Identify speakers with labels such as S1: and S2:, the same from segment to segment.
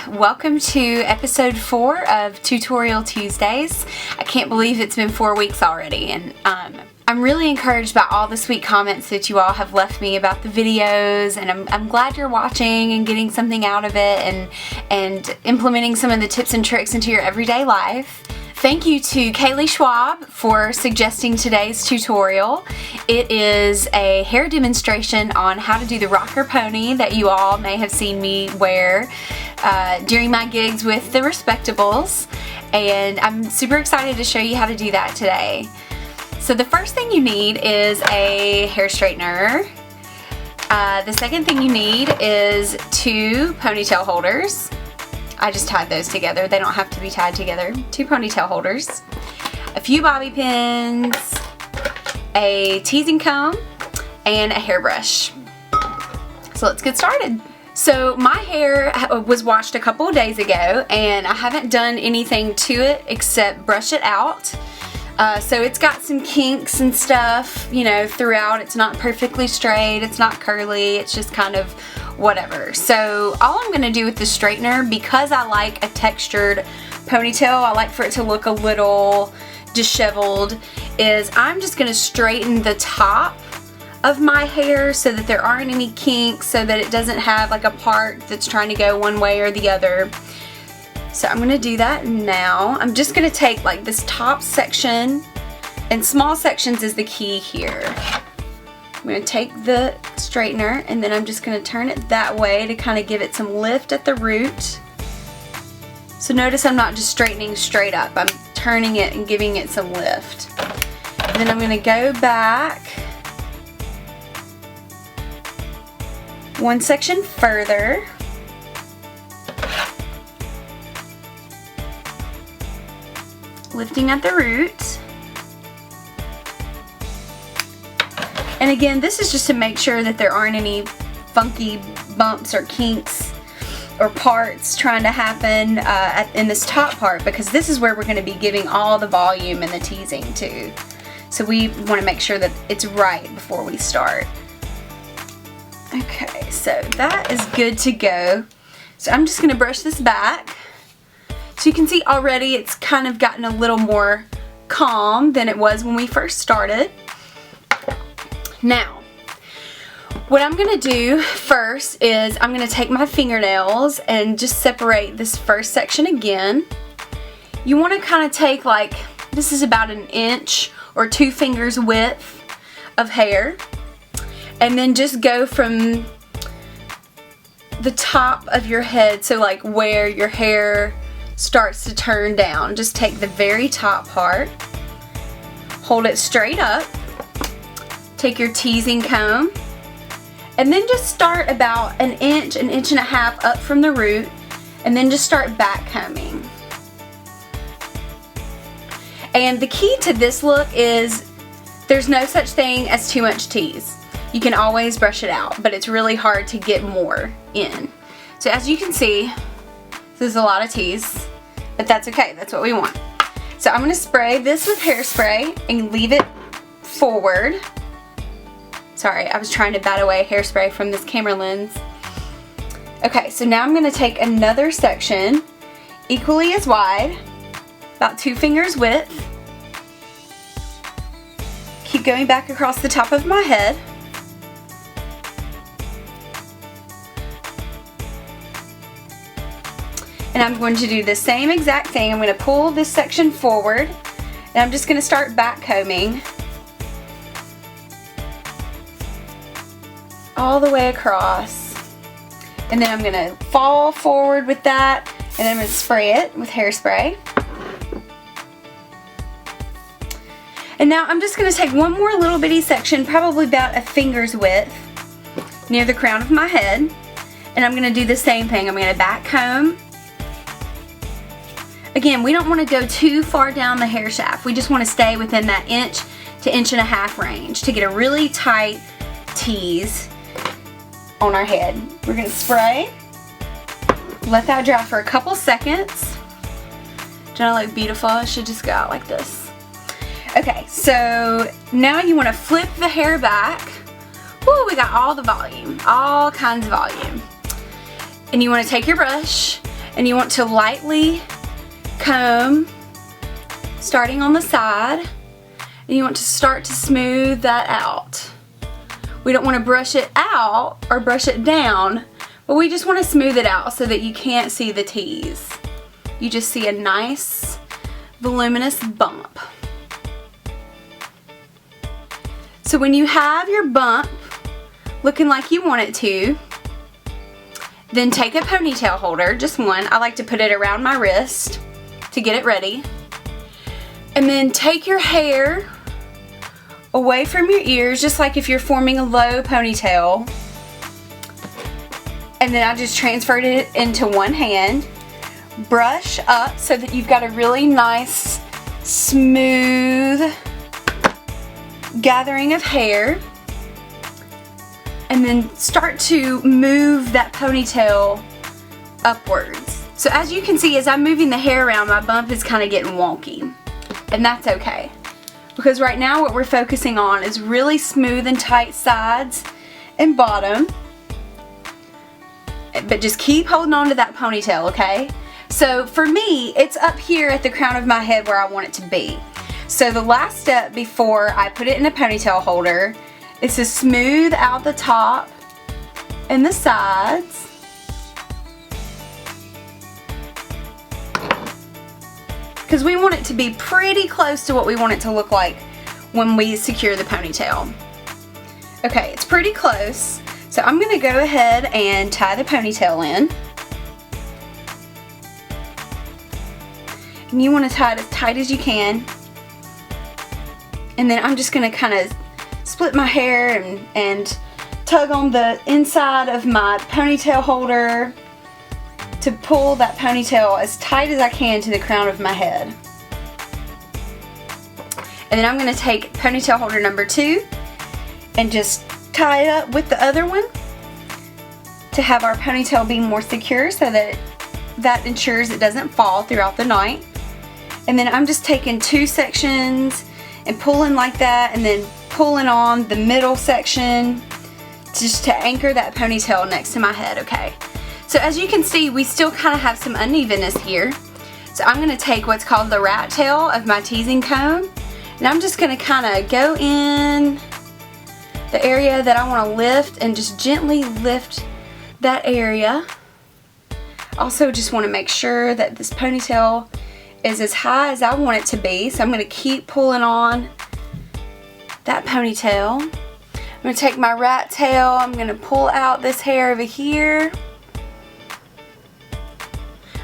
S1: welcome to episode 4 of Tutorial Tuesdays. I can't believe it's been 4 weeks already, and I'm really encouraged by all the sweet comments that you all have left me about the videos, and I'm glad you're watching and getting something out of it and implementing some of the tips and tricks into your everyday life. Thank you to Kaylee Schwab for suggesting today's tutorial. It is a hair demonstration on how to do the rocker pony that you all may have seen me wear during my gigs with the Respectables, and I'm super excited to show you how to do that today. So the first thing you need is a hair straightener. The second thing you need is 2 ponytail holders. I just tied those together. They don't have to be tied together. 2 ponytail holders, a few bobby pins, a teasing comb, and a hairbrush. So let's get started. So my hair was washed a couple of days ago, and I haven't done anything to it except brush it out. So it's got some kinks and stuff, you know, throughout. It's not perfectly straight, it's not curly, it's just kind of whatever. So all I'm going to do with the straightener, because I like a textured ponytail, I like for it to look a little disheveled, is I'm just going to straighten the top of my hair so that there aren't any kinks, so that it doesn't have like a part that's trying to go one way or the other. So I'm going to do that now. I'm just going to take like this top section, and small sections is the key here. I'm going to take the straightener, and then I'm just going to turn it that way to kind of give it some lift at the root. So notice I'm not just straightening straight up, I'm turning it and giving it some lift. And then I'm going to go back one section further. Lifting at the root. And again, this is just to make sure that there aren't any funky bumps or kinks or parts trying to happen in this top part, because this is where we're going to be giving all the volume and the teasing to. So we want to make sure that it's right before we start. Okay, so that is good to go. So I'm just going to brush this back. So you can see already it's kind of gotten a little more calm than it was when we first started. Now, what I'm going to do first is I'm going to take my fingernails and just separate this first section again. You want to kind of take, like, this is about 1 inch or 2 fingers width of hair, and then just go from the top of your head, so like where your hair starts to turn down. Just take the very top part, hold it straight up, take your teasing comb, and then just start about 1 inch, 1.5 inches up from the root, and then just start back combing. And the key to this look is there's no such thing as too much tease. You can always brush it out, but it's really hard to get more in. So as you can see, this is a lot of tease, but that's okay, that's what we want. So I'm going to spray this with hairspray and leave it forward. Sorry, I was trying to bat away hairspray from this camera lens. Okay, so now I'm going to take another section, equally as wide, about 2 fingers width. Keep going back across the top of my head. And I'm going to do the same exact thing. I'm going to pull this section forward, and I'm just going to start back combing all the way across. And then I'm going to fall forward with that, and then I'm going to spray it with hairspray. And now I'm just going to take one more little bitty section, probably about 1 finger's width, near the crown of my head, and I'm going to do the same thing. I'm going to back comb. Again, we don't want to go too far down the hair shaft. We just want to stay within that 1 to 1.5 inch range to get a really tight tease on our head. We're going to spray, let that dry for a couple seconds. Don't I look beautiful? I should just go out like this. Okay, so now you want to flip the hair back. Woo, we got all the volume, all kinds of volume. And you want to take your brush And you want to lightly comb, starting on the side, and you want to start to smooth that out. We don't want to brush it out or brush it down, but we just want to smooth it out so that you can't see the tease. You just see a nice, voluminous bump. So when you have your bump looking like you want it to, then take a ponytail holder, just one. I like to put it around my wrist to get it ready. And then take your hair away from your ears, just like if you're forming a low ponytail. And then I just transferred it into one hand. Brush up so that you've got a really nice, smooth gathering of hair. And then start to move that ponytail upwards. So as you can see, as I'm moving the hair around, my bump is kind of getting wonky. And that's okay. Because right now what we're focusing on is really smooth and tight sides and bottom. But just keep holding on to that ponytail, okay? So for me, it's up here at the crown of my head where I want it to be. So the last step before I put it in a ponytail holder is to smooth out the top and the sides. Because we want it to be pretty close to what we want it to look like when we secure the ponytail. Okay, it's pretty close. So I'm going to go ahead and tie the ponytail in. And you want to tie it as tight as you can. And then I'm just going to kind of split my hair and tug on the inside of my ponytail holder to pull that ponytail as tight as I can to the crown of my head. And then I'm going to take ponytail holder number 2 and just tie it up with the other one to have our ponytail be more secure so that that ensures it doesn't fall throughout the night. And then I'm just taking 2 sections and pulling like that, and then pulling on the middle section just to anchor that ponytail next to my head, okay? So as you can see, we still kind of have some unevenness here. So I'm going to take what's called the rat tail of my teasing comb, and I'm just going to kind of go in the area that I want to lift and just gently lift that area. Also just want to make sure that this ponytail is as high as I want it to be, so I'm going to keep pulling on that ponytail. I'm going to take my rat tail, I'm going to pull out this hair over here.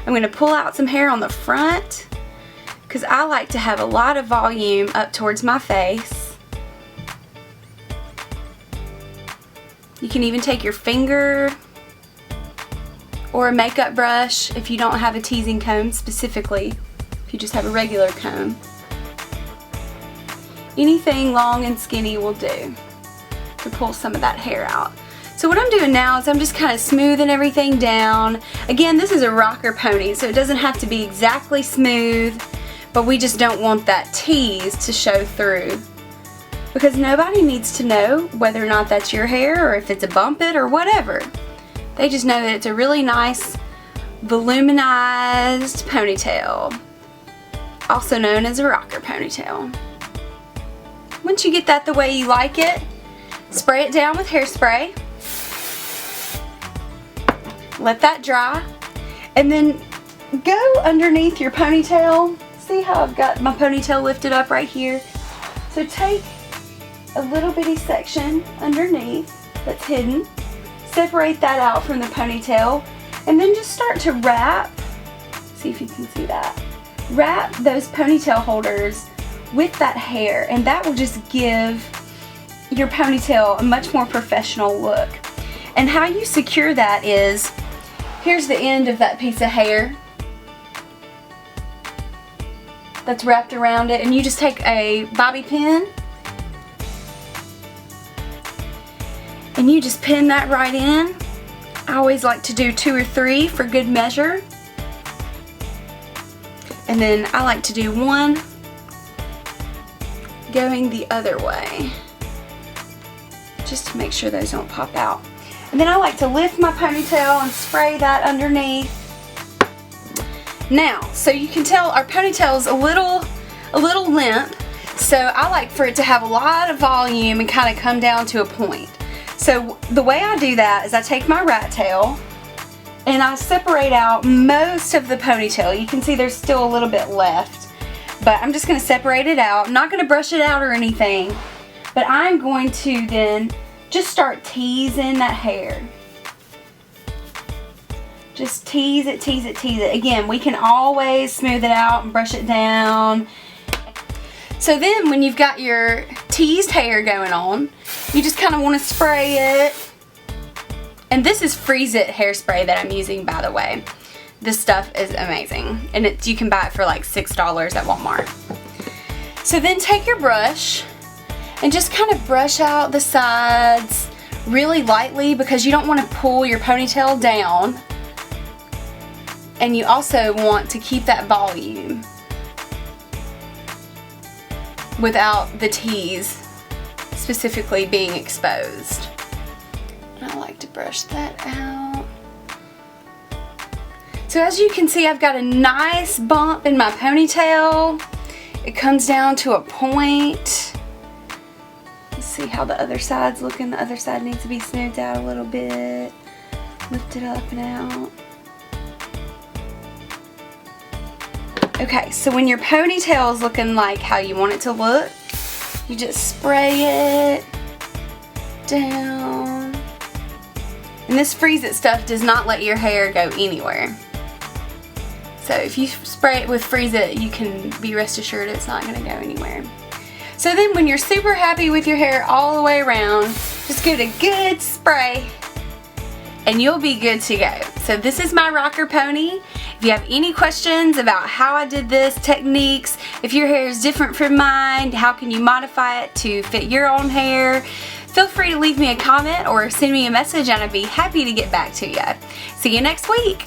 S1: I'm going to pull out some hair on the front because I like to have a lot of volume up towards my face. You can even take your finger or a makeup brush if you don't have a teasing comb specifically. You just have a regular comb. Anything long and skinny will do to pull some of that hair out. So what I'm doing now is I'm just kind of smoothing everything down. Again, this is a rocker pony, so it doesn't have to be exactly smooth, but we just don't want that tease to show through. Because nobody needs to know whether or not that's your hair or if it's a bump it or whatever. They just know that it's a really nice voluminized ponytail, also known as a rocker ponytail. Once you get that the way you like it, spray it down with hairspray. Let that dry. And then go underneath your ponytail. See how I've got my ponytail lifted up right here? So take a little bitty section underneath that's hidden. Separate that out from the ponytail. And then just start to wrap. See if you can see that. Wrap those ponytail holders with that hair, and that will just give your ponytail a much more professional look. And how you secure that is, here's the end of that piece of hair that's wrapped around it, and you just take a bobby pin and you just pin that right in. I always like to do 2 or 3 for good measure. And then I like to do 1 going the other way, just to make sure those don't pop out. And then I like to lift my ponytail and spray that underneath. Now, so you can tell our ponytail is a little limp, so I like for it to have a lot of volume and kind of come down to a point. So the way I do that is I take my rat tail and I separate out most of the ponytail. You can see there's still a little bit left, but I'm just going to separate it out. I'm not going to brush it out or anything, but I'm going to then just start teasing that hair. Just tease it, tease it, tease it. Again, we can always smooth it out and brush it down. So then when you've got your teased hair going on, you just kind of want to spray it. And this is Freeze It hairspray that I'm using, by the way. This stuff is amazing. And you can buy it for like $6 at Walmart. So then take your brush and just kind of brush out the sides really lightly, because you don't want to pull your ponytail down. And you also want to keep that volume without the tease specifically being exposed. And I like to brush that out. So as you can see, I've got a nice bump in my ponytail. It comes down to a point. Let's see how the other side's looking. The other side needs to be smoothed out a little bit. Lift it up and out. Okay, so when your ponytail is looking like how you want it to look, you just spray it down. And this Freeze It stuff does not let your hair go anywhere. So if you spray it with Freeze It, you can be rest assured it's not going to go anywhere. So then when you're super happy with your hair all the way around, just give it a good spray and you'll be good to go. So this is my rocker pony. If you have any questions about how I did this, techniques, if your hair is different from mine, how can you modify it to fit your own hair, feel free to leave me a comment or send me a message and I'd be happy to get back to you. See you next week.